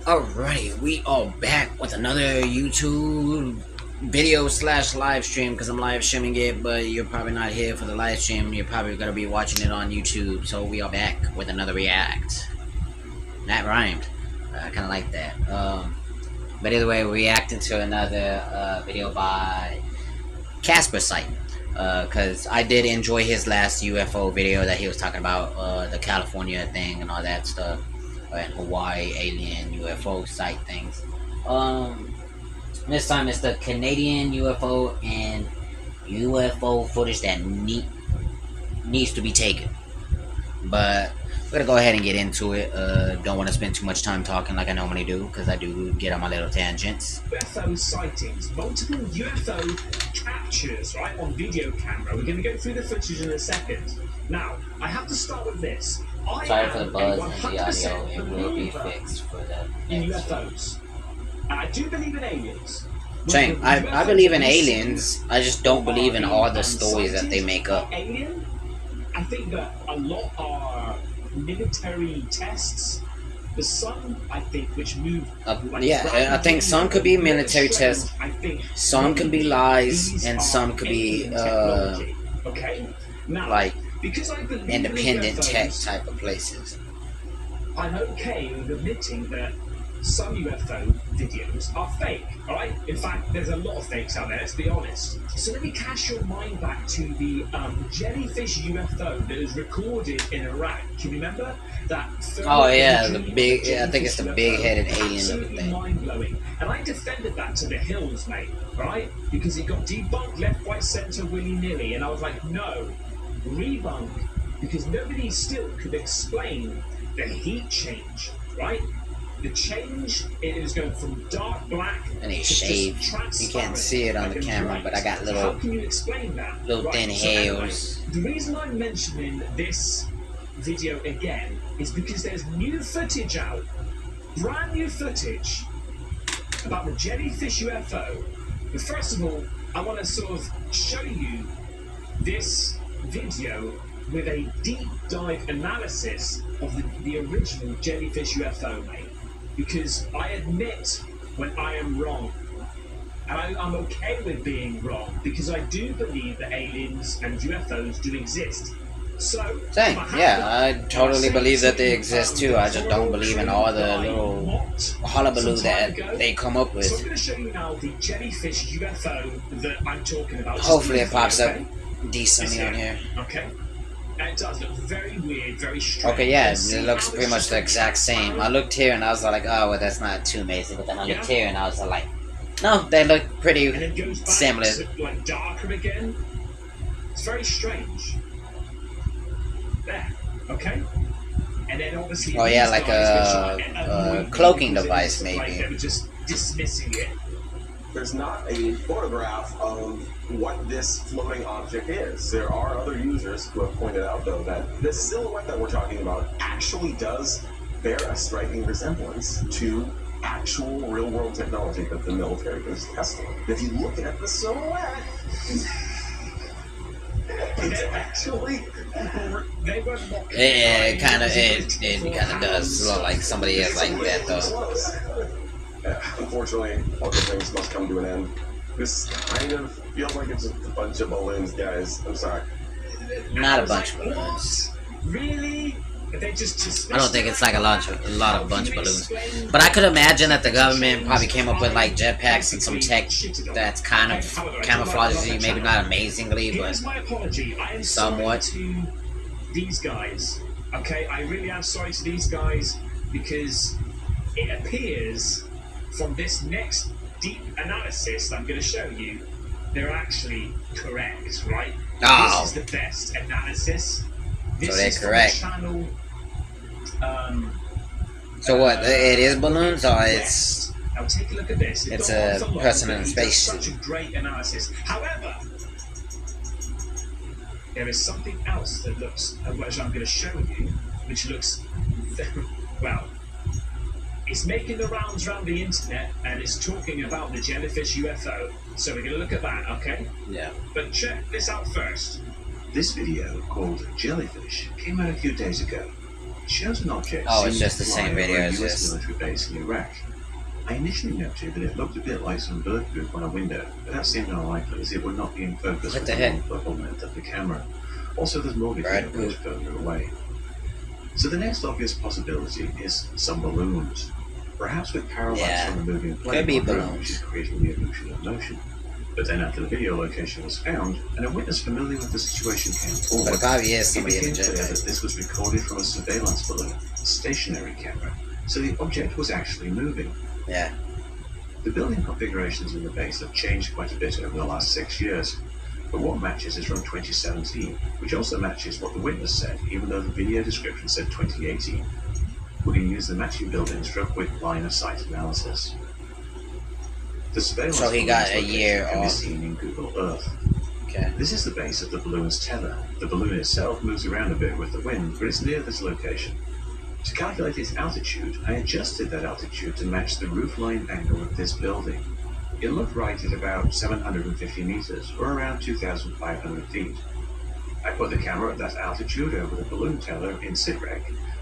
Alrighty, we are back with another YouTube video slash live stream because I'm live streaming it, but you're probably not here for the live stream. You're probably gonna be watching it on YouTube. So we are back with another react. That rhymed. I kind of like that. But either way, we're reacting to another video by Caspersight. Because I did enjoy his last UFO video that he was talking about the California thing and all that stuff. And Hawaii alien UFO site things. This time it's the Canadian UFO and UFO footage that needs to be taken. But we're gonna go ahead and get into it. Don't want to spend too much time talking like I normally do because I do get on my little tangents. UFO sightings, multiple UFO captures, right, on video camera. We're going to go through the footage in a second. Now, I have to start with this. Sorry for the buzz and the audio. It will be fixed for the in UFOs. And I do believe in aliens. Same. I believe in aliens. I just don't believe in all the stories that they make up. Alien, I think that a lot are military tests. The sun, I think, which move. Yeah, I think some could be military tests, some could be lies, and some could be okay. Now, like because I believe independent in tech UFOs, type of places. I'm okay with admitting that some UFO videos are fake, alright? In fact, there's a lot of fakes out there, let's be honest. So let me cast your mind back to the jellyfish UFO that is recorded in Iraq. Can you remember that? Oh yeah, the big, I think it's the big-headed alien looking thing. Mind-blowing. And I defended that to the hills, mate, right? Because it got debunked left, right, centre, willy-nilly. And I was like, no, rebunk. Because nobody still could explain the heat change, right? The change, it is going from dark black and it's shaved. You can't see it on the camera, but I got little, how can you explain that? Little thin hairs. The reason I'm mentioning this video again is because there's new footage out, brand new footage about the jellyfish UFO. But first of all, I want to sort of show you this video with a deep dive analysis of the original jellyfish UFO, mate. Because I admit when I am wrong. And I'm okay with being wrong, because I do believe that aliens and UFOs do exist. So, same, yeah, I totally believe that they exist too. I just don't believe in all the little hullabaloo that they come up with. So I'm going to show you now the jellyfish UFO that I'm talking about. Hopefully it pops up decently on here. Okay. And it does look very weird, very strange. Okay, yeah, it looks pretty much the exact same. I looked here and I was like, oh, well, that's not too amazing. But then I looked here and I was like, no, they look pretty similar. Like darker again. It's very strange. There, okay. And then obviously. Oh yeah, like a cloaking device, maybe. Like they were just dismissing it. There's not a photograph of what this floating object is. There are other users who have pointed out, though, that this silhouette that we're talking about actually does bear a striking resemblance to actual real-world technology that the military is testing. If you look at the silhouette, it's actually... It kind of does look like somebody else like that, though. Unfortunately, all good things must come to an end. This kind of feels like it's a bunch of balloons, guys. I'm sorry. Not a bunch of balloons. Really? They just I don't think it's like a lot of bunch of balloons. But I could imagine that the government probably came up with like jetpacks and some tech that's kind of camouflages you, maybe not amazingly, but somewhat. To these guys, okay? I really am sorry to these guys because it appears from this next deep analysis that I'm going to show you, they're actually correct, right? Oh. This is the best analysis. This so they're is correct. Channel, so what? It is balloons, or it's? Now take a look at this. It's a person in a spacesuit. Such a great analysis. However, there is something else that looks, which I'm going to show you, which looks well. It's making the rounds around the internet and it's talking about the jellyfish UFO. So we're going to look at that, okay? Yeah. But check this out first. This video, called Jellyfish, came out a few days ago. shows an object. Oh, it's seen just the fly same over video a as US this. military base in Iraq. I initially noted that it looked a bit like some bird poop on a window, but that seemed unlikely as it would not be in focus What with the the heck? long focal length of the camera. Also, there's more video Bird much further away. So the next obvious possibility is some balloons. Perhaps with power Yeah, from the moving plane could be or drone, balloons. which is creating the illusion of motion. But then after the video location was found, and a witness familiar with the situation came But forward, it probably is it somebody in became the clear jetpack. that this was recorded from a surveillance balloon, a stationary camera, so the object was actually moving. Yeah. The building configurations in the base have changed quite a bit over the last 6 years, but what matches is from 2017, which also matches what the witness said, even though the video description said 2018. We can use the matching buildings for a quick line of sight analysis. The surveillance So he got balloon's a year location can be off. seen in Google Earth. Okay. This is the base of the balloon's tether. The balloon itself moves around a bit with the wind, but it's near this location. To calculate its altitude, I adjusted that altitude to match the roofline angle of this building. It looked right at about 750 meters, or around 2,500 feet. I put the camera at that altitude over the balloon tether in sitrec,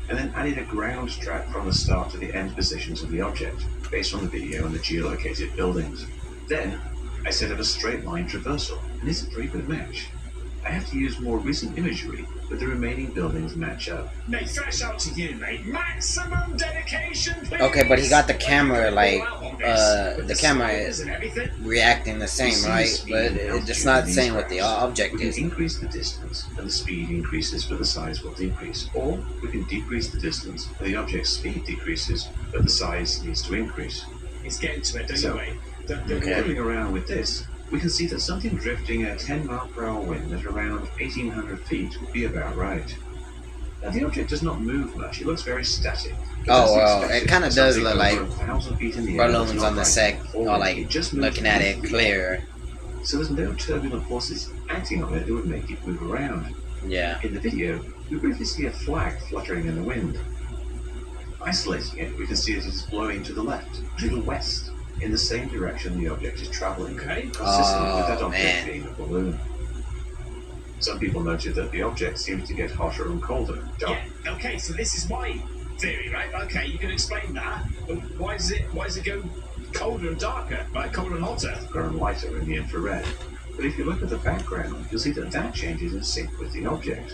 and then added a ground track from the start to the end positions of the object, based on the video and the geolocated buildings. Then, I set up a straight line traversal, and it's a pretty good match. I have to use more recent imagery, but the remaining buildings match up. Mate, fresh out to you, mate. Maximum dedication, please. Okay, but he got the camera, like, With the camera sliders and everything. reacting the We same, see the right? speed But and it's altitude just not of these saying what the graphs. object We is. can increase the distance, and the speed increases, but the size will decrease. Or we can decrease the distance, and the object's speed decreases, but the size needs to increase. It's getting to it, don't So- you, mate? Okay. Fiddling around with this, we can see that something drifting at a 10-mile-per-hour wind at around 1,800 feet would be about right. Now, the object does not move much. It looks very static. But Oh, that's well, expected it kinda for does something look over like 1,000 feet in the air that's balloons not on the right sec, forward. or like It just moves looking at it smoothly. clearer. So there's no turbulent forces acting on it that would make it move around. Yeah. In the video, we briefly see a flag fluttering in the wind. Isolating it, we can see it is blowing to the left, to the west, in the same direction the object is traveling, Okay. consistent with that Oh, object man. being a balloon. Some people noted that the object seems to get hotter and colder, dark, Yeah, okay, so this is my theory, right? Okay, you can explain that. But why does it go colder and darker? Right, colder and hotter? and lighter in the infrared. But if you look at the background, you'll see that that changes in sync with the object,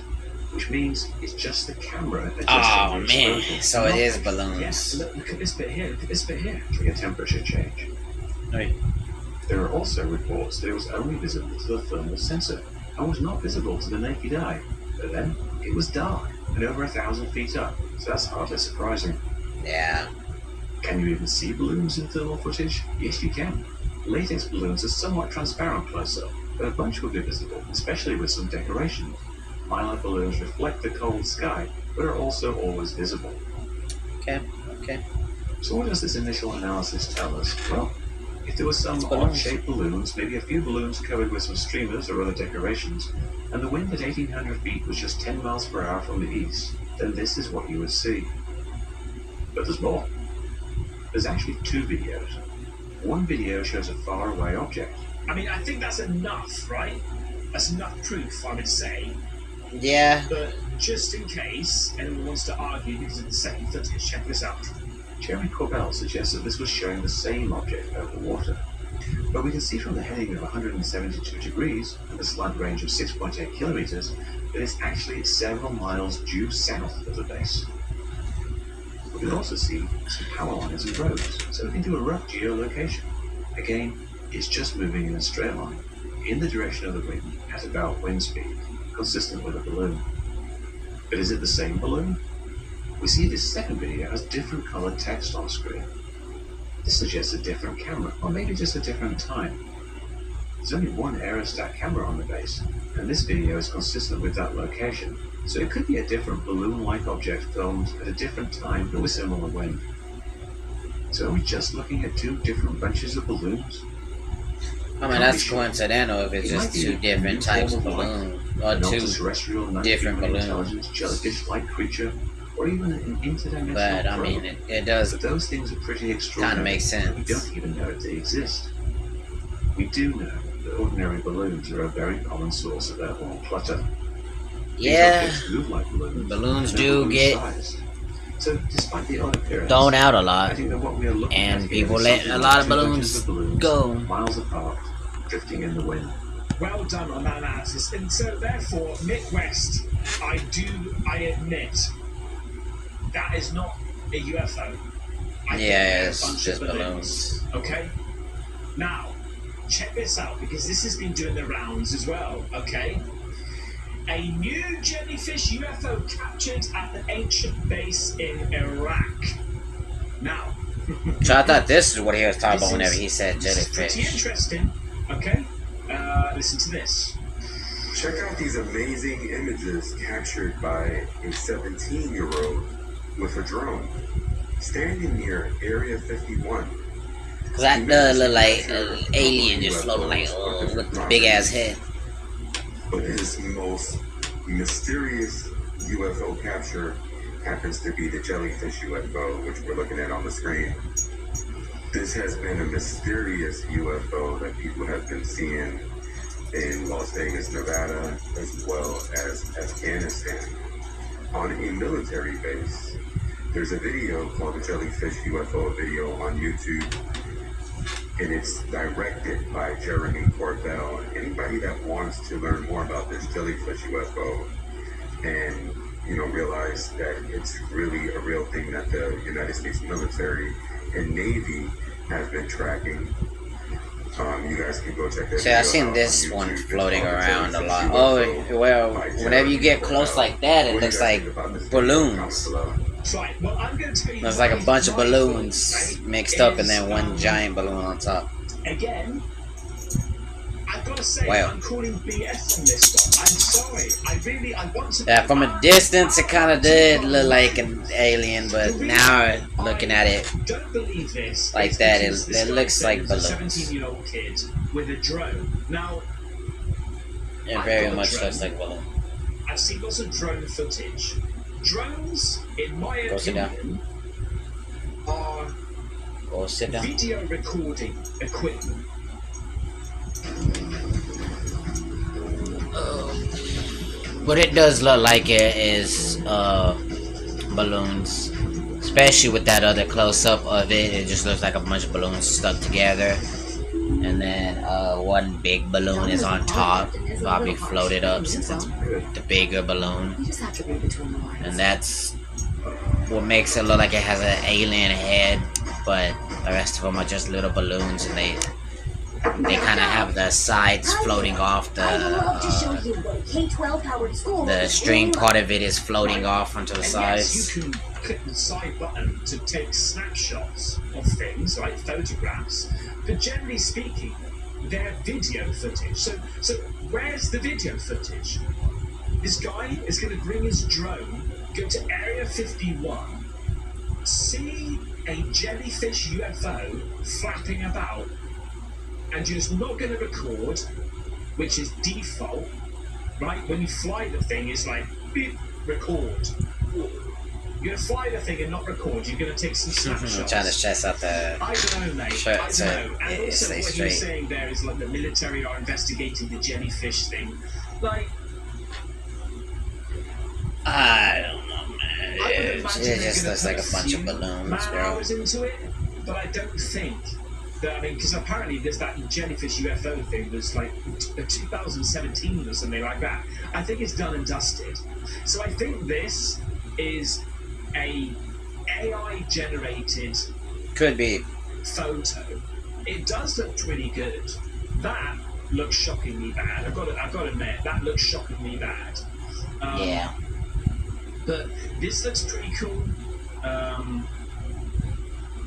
which means it's just the camera adjusting Oh the man, exposure, so not it is the balloons. Yes, look at this bit here, look at this bit here. a temperature change. Right. There are also reports that it was only visible to the thermal sensor and was not visible to the naked eye. But then, it was dark and over 1,000 feet up, so that's hardly surprising. Yeah. Can you even see balloons in thermal footage? Yes, you can. Latex balloons are somewhat transparent close up, but a bunch will be visible, especially with some decoration. Mylar balloons reflect the cold sky, but are also always visible. Okay. Okay. So what does this initial analysis tell us? Well, if there were some Balloons. odd-shaped balloons, maybe a few balloons covered with some streamers or other decorations, and the wind at 1,800 feet was just 10 miles per hour from the east, then this is what you would see. But there's more. There's actually two videos. One video shows a faraway object. I mean, I think that's enough, right? That's enough proof, I would say. Yeah. But just in case anyone wants to argue because of the second footage, check this out. Jeremy Corbell suggests that this was showing the same object over water. But we can see from the heading of 172 degrees and the slant range of 6.8 kilometers that it's actually several miles due south of the base. We can also see some power lines and roads, so we can do a rough geolocation. Again, it's just moving in a straight line, in the direction of the wind at about wind speed, consistent with a balloon. But is it the same balloon? We see this second video has different colored text on screen. This suggests a different camera, or maybe just a different time. There's only one aerostat camera on the base, and this video is consistent with that location, so it could be a different balloon-like object filmed at a different time but with similar wind. So are we just looking at two different bunches of balloons? I mean, that's coincidental if it's just two different types of balloons, or An two. extraterrestrial different balloons. intelligent jellyfish-like creature, or even an interdimensional But I probe. mean, it does But those things are pretty extraordinary. kind of make sense. We don't even know if they exist. We do know that ordinary balloons are a very common source of airborne clutter. Yeah, objects look like balloons. balloons They're do balloon get sized. So, despite the odd appearance, thrown out a I lot, think that what we are looking at and here people is let something a like lot of two bunches balloons of balloons go. miles apart, drifting in the wind. Well done on that analysis. And so, therefore, Mick West, I admit, that is not a UFO. I think Yeah, they're a it's bunch just of balloons. Okay? Now, check this out, because this has been doing the rounds as well, okay? A new jellyfish UFO captured at the ancient base in Iraq. Now, So I thought this is what he was talking this about whenever is- he said this is pretty jellyfish. interesting, okay? Listen to this. Check out these amazing images captured by a 17-year-old with a drone standing near Area 51. Cause that does look like an alien just floating like with the big ass head. But his most mysterious UFO capture happens to be the jellyfish UFO, which we're looking at on the screen. This has been a mysterious UFO that people have been seeing in Las Vegas, Nevada, as well as Afghanistan. On a military base, there's a video called the Jellyfish UFO video on YouTube, and it's directed by Jeremy Corbell. Anybody that wants to learn more about this jellyfish UFO and realize that it's really a real thing that the United States military and Navy has been tracking. You guys can go check that. See, I've seen this one floating around a lot. Oh, well, whenever you get close like that, it looks like balloons. Right, well, I'm going to tell you. There's like a bunch of my balloons thought, right, mixed up and then is, one giant balloon on top. Again, I've got to say, Wow. I'm calling BS on this one. I'm sorry. I want to. Yeah, from a distance it kind of did look like an alien, but now looking at it Don't believe this. like It's that, because it this guy looks said like he was a balloons. 17-year-old kid with a drone. Now, It very much looks like a balloon. I've seen lots of drone footage. Drones, in my Go sit down. opinion, are Go sit down. video recording equipment. But it does look like it is balloons. Especially with that other close-up of it. It just looks like a bunch of balloons stuck together. And then one big balloon is on top. Probably floated up since it's the bigger balloon. And that's what makes it look like it has an alien head. But the rest of them are just little balloons, and they kind of have the sides floating off. The string part of it is floating off onto the And sides. yes, you can click the side button to take snapshots of things, like photographs. But generally speaking, they're video footage. So where's the video footage? This guy is going to bring his drone, go to Area 51, see a jellyfish UFO flapping about, and just not going to record, which is default, right? When you fly the thing, it's like, beep, record. You're going to fly the thing and not record, you're going to take some I'm snapshots. trying to stress out the I don't know, mate. Sure, I don't so know. And it also, stays what he was straight. saying there is like the military are investigating the jellyfish thing. Like, I don't know, man. I would It imagine just they're looks gonna like a put bunch of few balloons, man bro. hours into it, but I don't think that. I mean, because apparently there's that jellyfish UFO thing that's like 2017 or something like that. I think it's done and dusted. So I think this is a AI generated Could be. photo. It does look pretty good. That looks shockingly bad. I've got to admit, that looks shockingly bad. Yeah. But this looks pretty cool.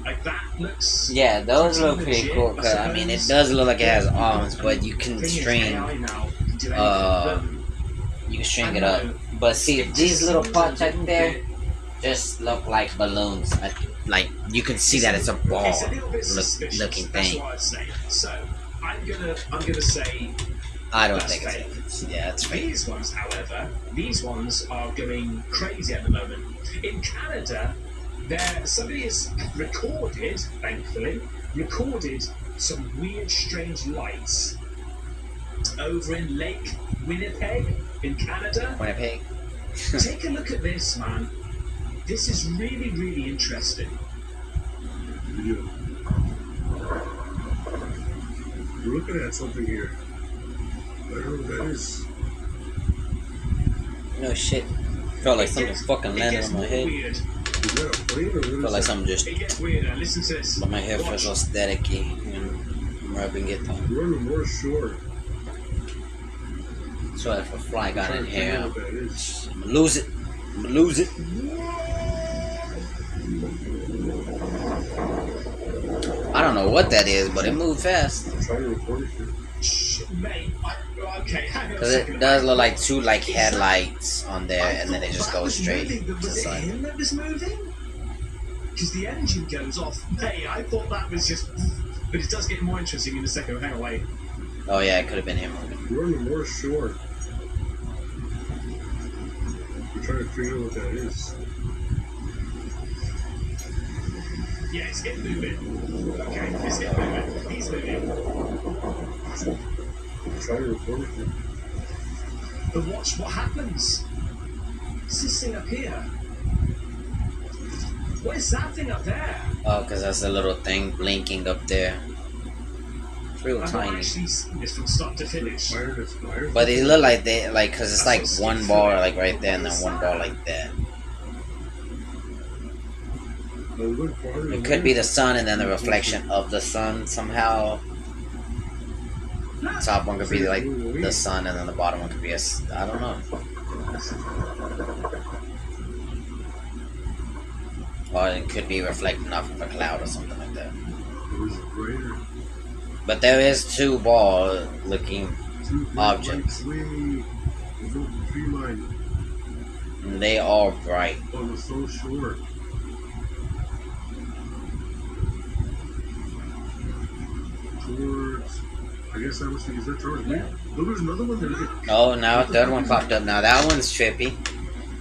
Like that looks. Yeah, those look pretty legit, cool. Cause I mean, it does look like it has arms, but you can Thing is, string, AI now can do anything, you can I string it don't up. know. But see, It these just little seems parts a right little there bit- just look like balloons. Like you can see that it's a ball It's a little bit suspicious. looking That's thing. what I'd say. So I'm gonna say I don't that's think fake. it's. Yeah, it's fake. These ones, however, these ones are going crazy at the moment. In Canada, somebody has recorded, thankfully, some weird, strange lights over in Lake Winnipeg in Canada. Winnipeg. Take a look at this, man. This is really, really interesting. Yeah. We're looking at something here. I don't know what that is. No shit. Felt like something fucking landed on my head. Weird. Is that a plane or what is Felt like that? something just. It gets weirder. Listen to this. But my hair Watch. feels all staticky and I'm rubbing it on. We're on the North Shore. So if a fly got in here, I don't know what that is. I'm gonna lose it. I'm gonna lose it. I don't know what that is, but it moved fast. I'm trying to record it here. Shh, mate. Okay, hang on a Cause second. it does look like two like headlights on there, and then it just goes straight to the Was it side. him that was moving? Because the engine goes off. Hey, I thought that was just. But it does get more interesting in a second. Hang on, wait. Oh yeah, it could have been him moving. We're on the North Shore. We're trying to figure out what that is. Yeah, it's getting moving. Okay, it's getting moving. He's moving. I'm trying to record it here. But watch what happens. What's this thing up here? What is that thing up there? Oh, cause that's a little thing blinking up there. It's real I've not tiny. actually seen this from start to finish. Fire that's fire. But they look like they like, cause it's like one bar like right there, and then one bar like that. It could be the sun, and then the reflection of the sun somehow. The top one could be like the sun, and then the bottom one could be I don't know. Or it could be reflecting off of a cloud or something like that. But there is two ball looking objects. And they are bright. On the South Shore. Towards, I guess that was, is that towards me? Look, there's another one there. Oh, now a third one popped up. Now that one's trippy.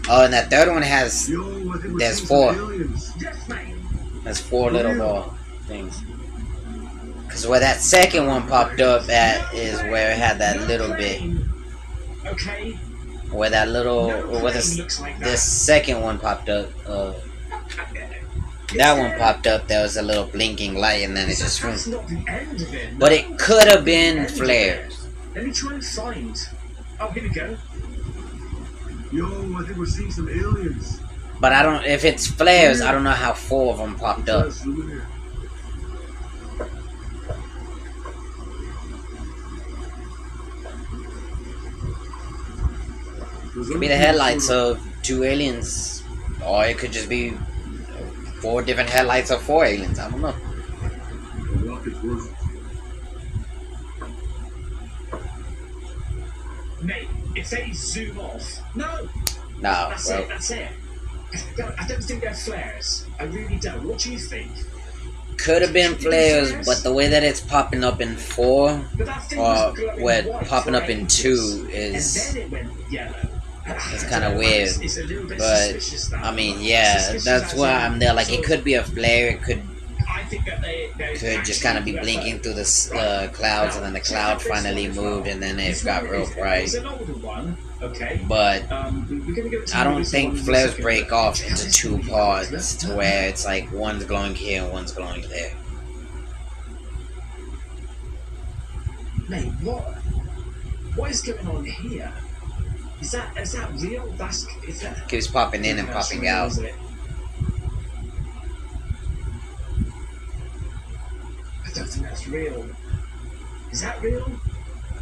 Oh, and that third one has, Yo, I think we're there's seeing four. some aliens. Yes, mate. There's four little ball things. Cause where that second one popped up at is where it had that little bit. Okay. Where that little, where this second one popped up. That one popped up. There was a little blinking light, and then it just. That's not the end of it. But it could have been flares. Let me try and find. Oh, here we go. Yo, I think we're seeing some aliens. But I don't. If it's flares, I don't know how four of them popped up. Let's zoom in here. Could be the headlights of two aliens, or it could just be four different headlights of four aliens. I don't know. The rocket's worth. Mate, if they zoom off. No! No, That's well, it, that's it. I don't think they're flares. I really don't. What do you think? could have been flares, but the way that it's popping up in 4, But that thing or was glowing where white popping for up in ages, 2 and is. then it went yellow. It's kind of weird, It's a little bit but suspicious, that I mean, one. yeah, Suspicious that's as why in I'm there. Like, sort it of- could be a flare, it could I think that they just kind of be blinking through the clouds, and then the cloud finally moved, and then it got real bright. It's an older one, okay. But We're gonna go to I don't this think one in a flares second, break but off check into this 2 one. parts to where it's like one's glowing here and one's glowing there. Mate, what is going on here? Is that real? Is that Keeps popping in and That's popping real, out. isn't it? I don't think that's real. Is that real?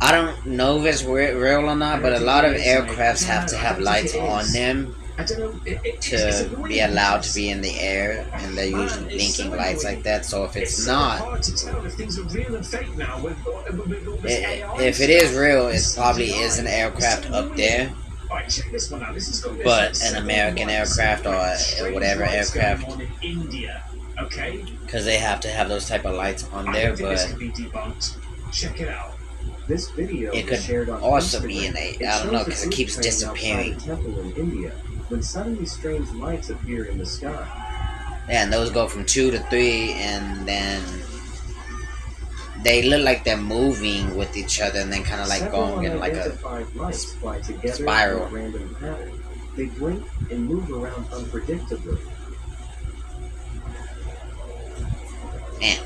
I don't know if it's real or not, but a lot of aircrafts have to have lights on them I don't know. It's to annoying be allowed to because- be in the air, and they're Man, usually it's so blinking lights annoying. like that. So if it's so not, hard to tell if things are real and fake now with all this AI if it is stuff. real, it It's probably CGI. is an It's aircraft so up annoying. there. Alright, check this one out. This is got But this an several American lights, aircraft or strange whatever lights going aircraft. on in India, okay? Because they have to have those type of lights on I there, don't think this but can be debunked. Check it out. This video it was could shared on also Instagram. be in a, It I don't know, shows because a it keeps fruit train outside disappearing. a temple in India, when suddenly strange lights appear in the sky. Yeah, and those go from 2 to 3, and then they look like they're moving with each other and then kind of like Several going in like a unidentified lights fly together spiral. in a random pattern. They blink and move around unpredictably. Man,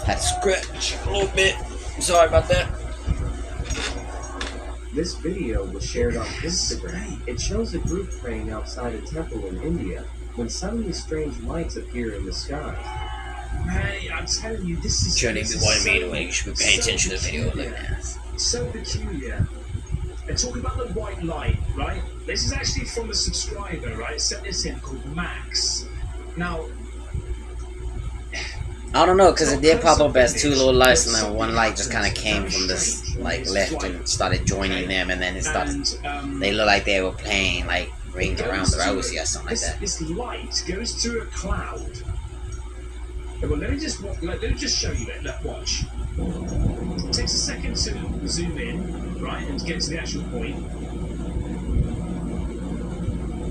had to scratch a little bit. Sorry about that. This video was shared on Instagram. It shows a group praying outside a temple in India when suddenly strange lights appear in the sky. Hey, I'm telling you, this is. Shouldn't even be wanting me anyway. You should be paying attention to the video. Like that. So peculiar. And talking about the white light, right? This is actually from a subscriber, right? Sent this in called Max. Now, I don't know, because it did pop up as two little lights, and then one light just kind of came from this, like, left and started joining them, and then it started. They look like they were playing, like, Ring Around the Rosie or something like that. This light goes through a cloud. Well, let me just show you it. Look, watch. It takes a second to zoom in, right, and to get to the actual point.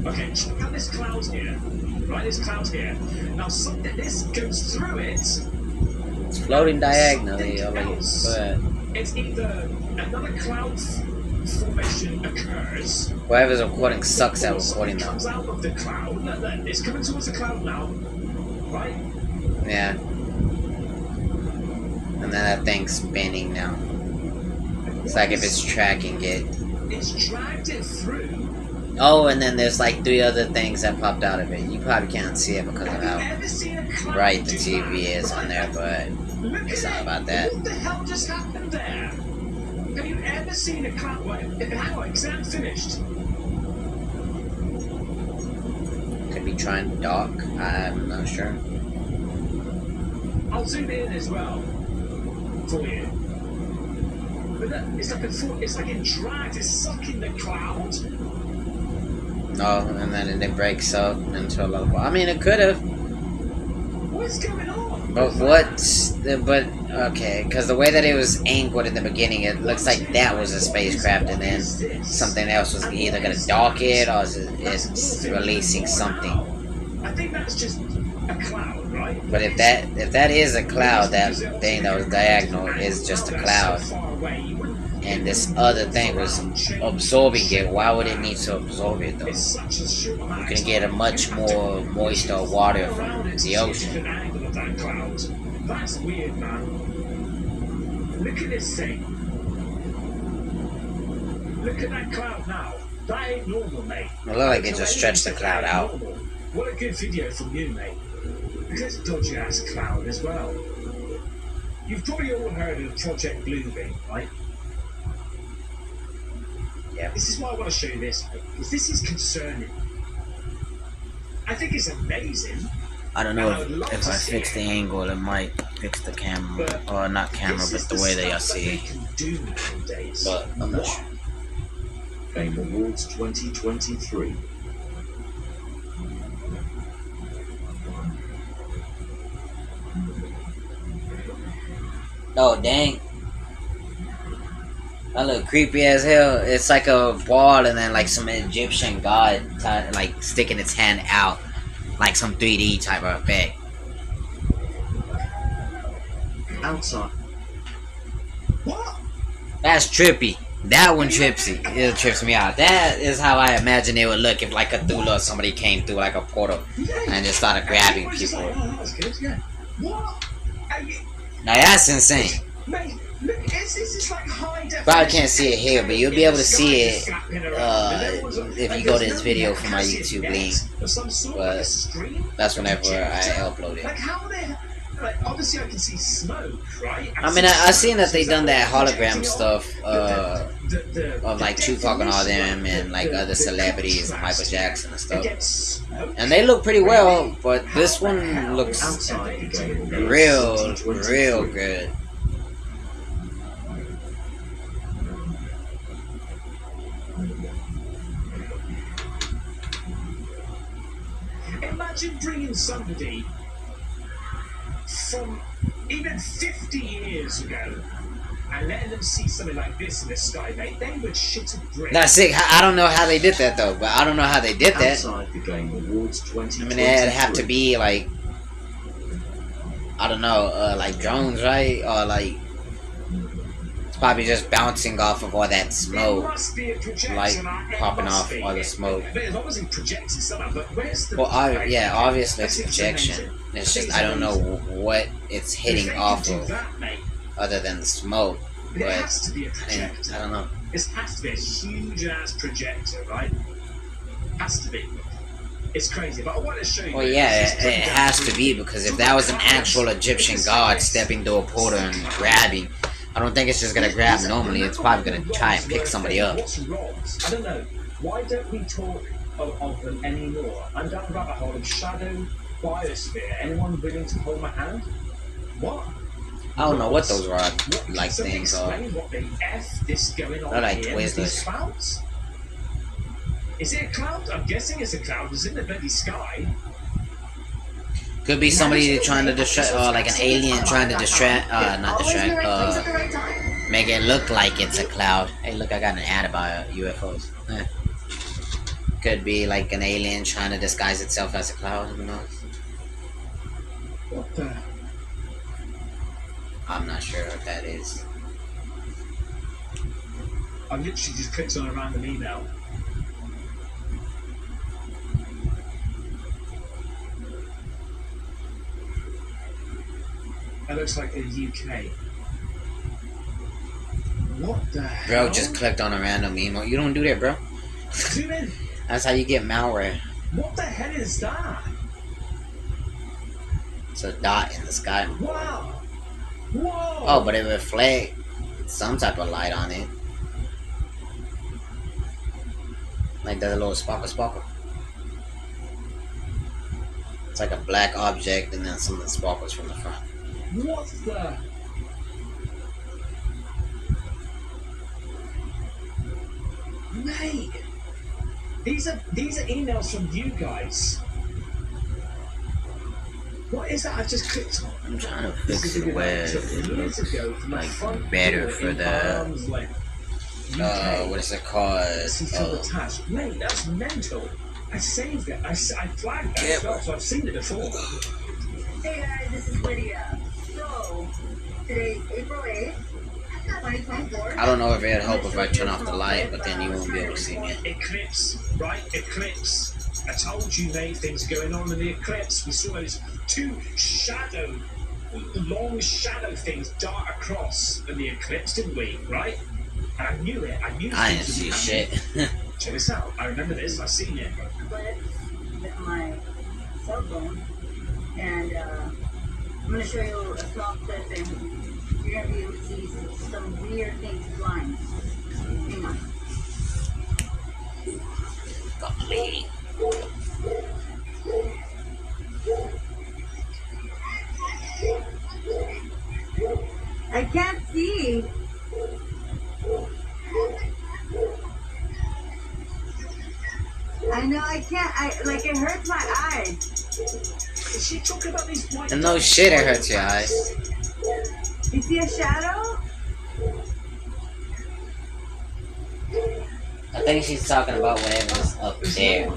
Okay, check out this cloud here. Right, this cloud here. Now, this goes through it. It's floating diagonally, but it's either another cloud formation occurs. Whoever's recording sucks at recording comes though. out of the cloud. Look, it's coming towards the cloud now, right? Yeah. And then that thing's spinning now. It's like if it's tracking it. It's dragged it through. Oh, and then there's like 3 other things that popped out of it. You probably can't see it because of how bright the TV is on there, but it's not about that. What the hell just happened there? Have you ever seen a cloud? Hang on, because I'm finished. Could be trying to dock. I'm not sure. I'll zoom in as well for you. But look, it's like it dragged. It's sucking the cloud. Oh, and then it breaks up into a little ball. I mean, it could have. What's going on? But okay, because the way that it was angled in the beginning, it looks like that was a spacecraft, and then something else was either gonna dock it or it's releasing something. I think that's just a cloud, right? But if that is a cloud, that thing that was diagonal is just a cloud. And this other thing was absorbing it. Why would it need to absorb it though? You can get a much more moisture water from the ocean. That's weird, man. Look at this thing. Look at that cloud now. That ain't normal, mate. It looked like it just stretched the cloud out. What a good video from you, mate. Look at this dodgy ass cloud as well. You've probably all heard of Project Bluebeam, right? Yeah. This is why I want to show you this, because this is concerning. I think it's amazing. I don't know if I fix the angle, it might fix the camera, or not camera, but the way that y'all see. But I'm not sure. Game Awards 2023. Oh dang. That look creepy as hell. It's like a ball and then like some Egyptian god like sticking its hand out. Like some 3D type of effect. Outside. What? That's trippy. That one trips me out. That is how I imagine it would look if like a Cthulhu or somebody came through like a portal and just started grabbing people. Like, oh, that's good, yeah. What? Now that's insane. Mate, look, it's like high definition. Probably can't see it here, but you'll be able to see it if you go to this video from my YouTube link. But that's whenever I upload it. Like how they, like obviously I can see smoke, right? I mean, I seen that they done that hologram stuff of like Tupac and all them, and like other celebrities and Michael Jackson and stuff. And they look pretty well, but this one looks real good. Imagine bringing somebody from even 50 years ago and letting them see something like this in the sky, mate. They would shit a brick. That's it. I don't know how they did that though, but I don't know how they did that. Outside the Game Awards 2023. I mean, it'd have to be like I don't know, like drones, right? Or like it's probably just bouncing off of all that It smoke, must be a projector. like It popping must off be. all the smoke. But it's obviously projected somehow. But where's the? Well, yeah, obviously it's It's projection. amazing. It's just It's I don't know amazing. what it's If hitting they can off do of that, mate, other than the smoke. it But has to be a I projector. don't know. This has to be a huge ass projector, right? Has to be. It's crazy, but I want to show you. Well, yeah, this is it has to be, because if that was an actual Egyptian god stepping through a portal and grabbing, I don't think it's just gonna grab normally. It's probably gonna try and pick somebody up. What's rods? I don't know. Why don't we talk of them anymore? I'm down the rabbit hole of shadow biosphere. Anyone willing to hold my hand? What? I don't know what those rod What, like can things are. explain what the F this going on They're like here with these Twizzlers. clouds? Is it a cloud? I'm guessing it's a cloud. It's in the bloody sky. Could be somebody trying to distract, or like an alien trying to distract, not distract, make it look like it's a cloud. Hey, look, I got an ad about UFOs. Could be like an alien trying to disguise itself as a cloud, who knows? What the? I'm not sure what that is. I literally just clicked on a random email. That looks like the UK. What the hell? Bro just clicked on a random email. You don't do that, bro. Zoom in. That's how you get malware. What the hell is that? It's a dot in the sky. Wow. Whoa. Oh, but it reflects some type of light on it. Like there's a little sparkle sparkle. It's like a black object and then some of the sparkles from the front. What the? Mate, these are emails from you guys. What is that? I just clicked on. I'm trying to This fix is a it where video I took it years looks ago from the like front better door for in the arm's length. UK. what is it called? See still attached. Mate, that's mental. I saved it. I flagged that Yeah, stuff, so I've seen it before. Hey guys, this is Lydia. So, today's April 8th, 2024. I don't know if it'd help if I turn off the light, but then you won't be able to see me. Eclipse, right? Eclipse. I told you, mate, things going on in the eclipse. We saw those two long shadow things dart across in the eclipse, didn't we? Right? And I knew it. I knew I didn't things would see be happening. shit. Check this out. I remember this. I've seen it. Clips with my cell phone, and I'm going to show you a small clip, and you're going to be able to see some weird things flying. Hang on. Golly. I can't see. I know I can't. It hurts my eyes. Is she talking about these white And no shit, it hurts your eyes. You see a shadow? I think she's talking about whatever's up there.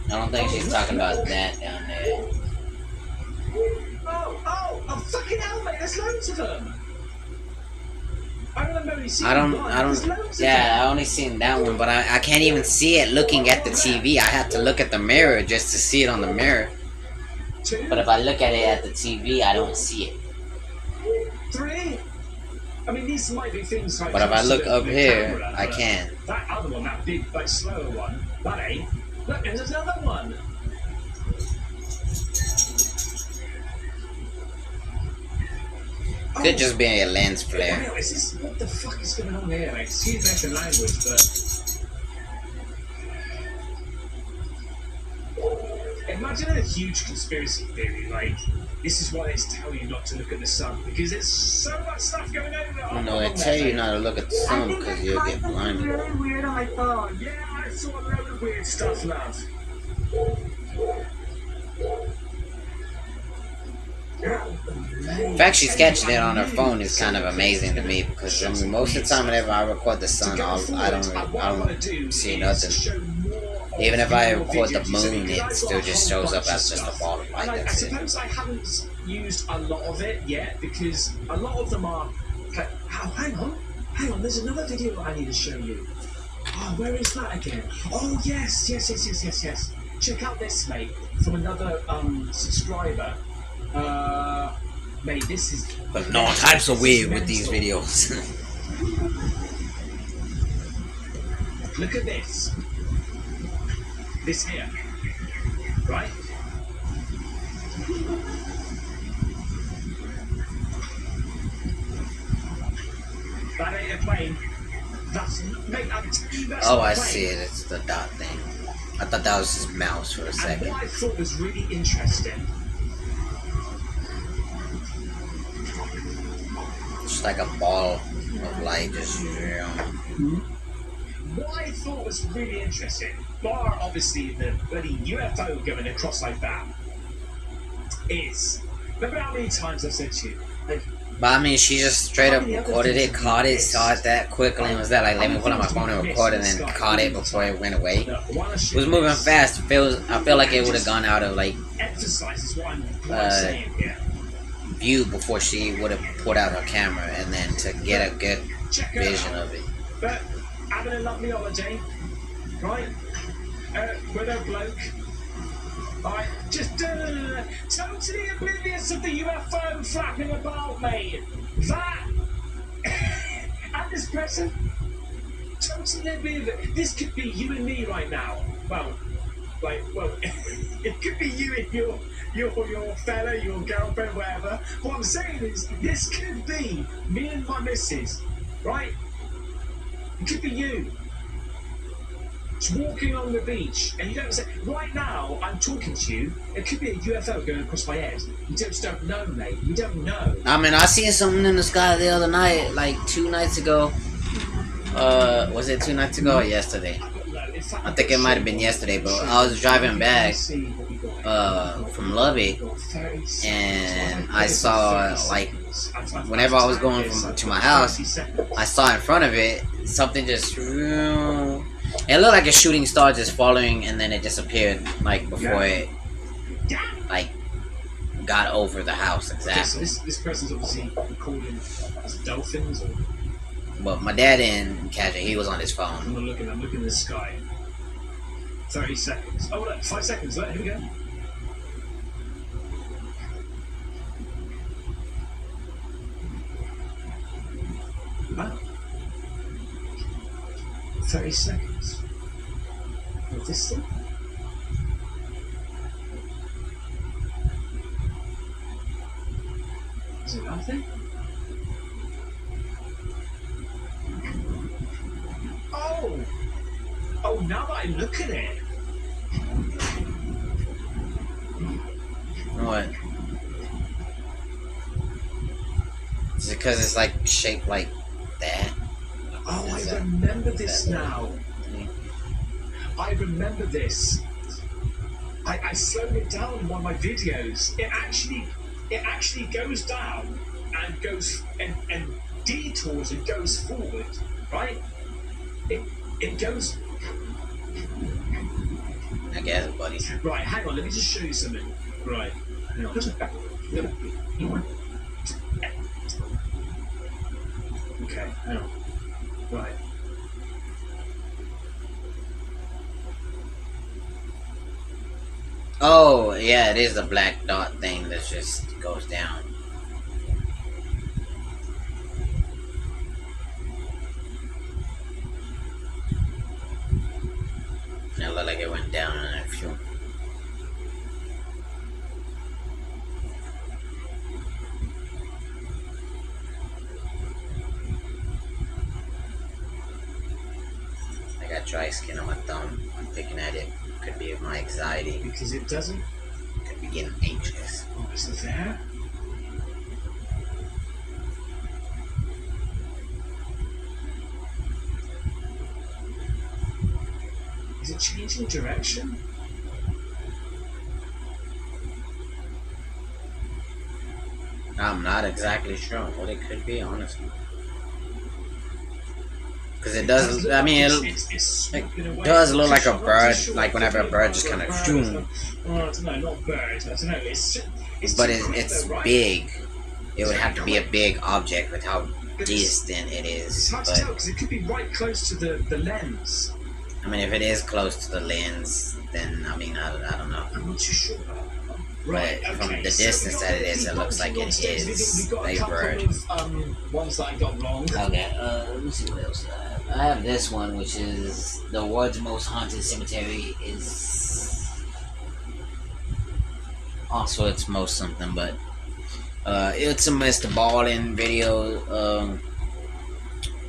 I don't think she's talking about that down there. Oh, fucking hell, mate, there's loads of them. I remember only seeing I don't, one. There's loads of them. yeah, I only seen that one, but I can't even see it looking at the TV. I have to look at the mirror just to see it on the mirror. Two, But if I look at it at the TV, I don't see it. three. I mean, these might be things like. But if I close to look the up here, camera, I but can. That other one, that big, like slower one, that ain't. Look, there's another one. Could just be a lens flare. Wow, is this, what the fuck is going on here? Like, excuse me for the language, but imagine a huge conspiracy theory, like, this is why they tell you not to look at the sun, because there's so much stuff going on. No, they tell you not to look at the I sun think because I you'll caught get something blinded. really weird on my phone. Yeah, I saw a load of weird stuff, love. The fact she's catching it on her phone is kind of amazing to me, because I mean, most of the time whenever I record the sun, I don't see nothing. Show more Even if I more record the videos, you see, moon, because it I've still got a just whole shows up bunch of as just a stuff. ball of light. And I That's it. suppose I haven't used a lot of it yet because a lot of them are. Oh, hang on. There's another video that I need to show you. Oh, where is that again? Oh, yes. Check out this, mate, from another subscriber. Mate, this is. But no types of weird with these videos. Look at this. This here. Right? That ain't a plane. That's, mate, I'm telling you, that's Oh, not a I plane. see it. It's the dot thing. I thought that was his mouse for a And second. what I thought was really interesting. It's like a ball of light, just. What I thought was really interesting, bar obviously the bloody UFO going across like that, is, remember how many times I've said to you, like, But I mean, she just straight up recorded it, caught it, saw it that quickly, and was that like, let me pull out my phone and record it, and then caught it before it went away. It was moving fast. I feel like it would have gone out of like emphasizes what I'm saying here. view before she would have pulled out her camera, and then to get a good Check it vision out. of it. But having a lovely holiday, right? With a bloke, right? Just totally oblivious of the UFO flapping about, mate. That and this person, totally oblivious. This could be you and me right now. Well, it could be you and your fella, your girlfriend, whatever. What I'm saying is, this could be me and my missus, right? It could be you. Just walking on the beach, and you don't say, right now, I'm talking to you, it could be a UFO going across my head. You just don't know, mate. You don't know. I mean, I seen something in the sky the other night, like 2 nights ago. Was it 2 nights ago or yesterday? I think it might have been yesterday, but I was driving back from Lubbock, and I saw, like, whenever I was going to my house, I saw in front of it, something just, it looked like a shooting star just following, and then it disappeared, like, before it, like, got over the house, exactly. So this person's obviously recording dolphins, or But my dad didn't catch it, he was on his phone. I'm looking at the sky. 30 seconds. Oh, look, 5 seconds. Look, here we go. Huh? 30 seconds. With this thing? Is it nothing? Oh! Oh, now that I look at it. What? Is it because it's like shaped like that? Oh, Is I that- remember this that- now. I remember this. I slowed it down in one of my videos. It actually goes down and goes and detours and goes forward, right? It goes. I guess, buddy. Right, hang on, let me just show you something. Right. Hang on. Okay, hang on. Right. Oh, yeah, it is the black dot thing that just goes down. And it looked like it went down in a few. I got dry skin on my thumb. I'm picking at it. Could be my anxiety. Because it doesn't. Could be getting anxious. Oh, is it there? Is it changing direction? I'm not exactly sure what it could be, honestly. Because it does. I mean, it does look like a bird. Like whenever a bird just kind of zoom. I don't know, not bird. I don't know. It's But too quick it's though, right? big. It would have to be a big object with how distant it It's is. hard to tell because it could be right close to the lens. I mean, if it is close to the lens, then I mean, I don't know. I'm not too sure about that. But from the distance that it is, it looks like it is a bird. Ones that I got wrong. Okay, let me see what else I have. I have this one, which is the world's most haunted cemetery. Is also its most something, but it's a Mr. Ballin video.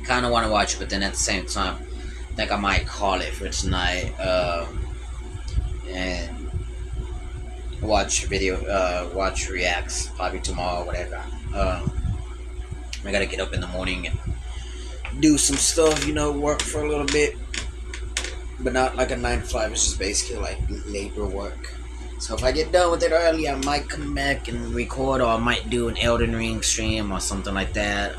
Kind of want to watch it, but then at the same time, I think I might call it for tonight. And watch watch reacts probably tomorrow, or whatever. I gotta get up in the morning and do some stuff, work for a little bit, but not like a 9 to 5. It's just basically like labor work. So if I get done with it early, I might come back and record, or I might do an Elden Ring stream or something like that.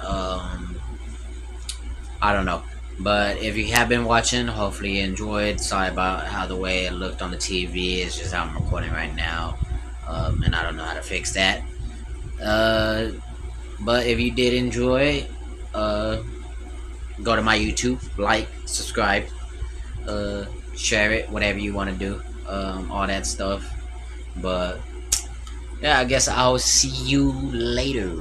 I don't know. But if you have been watching, hopefully you enjoyed. Sorry about how the way it looked on the TV. It's just how I'm recording right now. And I don't know how to fix that. But if you did enjoy, go to my YouTube, like, subscribe, share it, whatever you want to do. All that stuff. But yeah, I guess I'll see you later.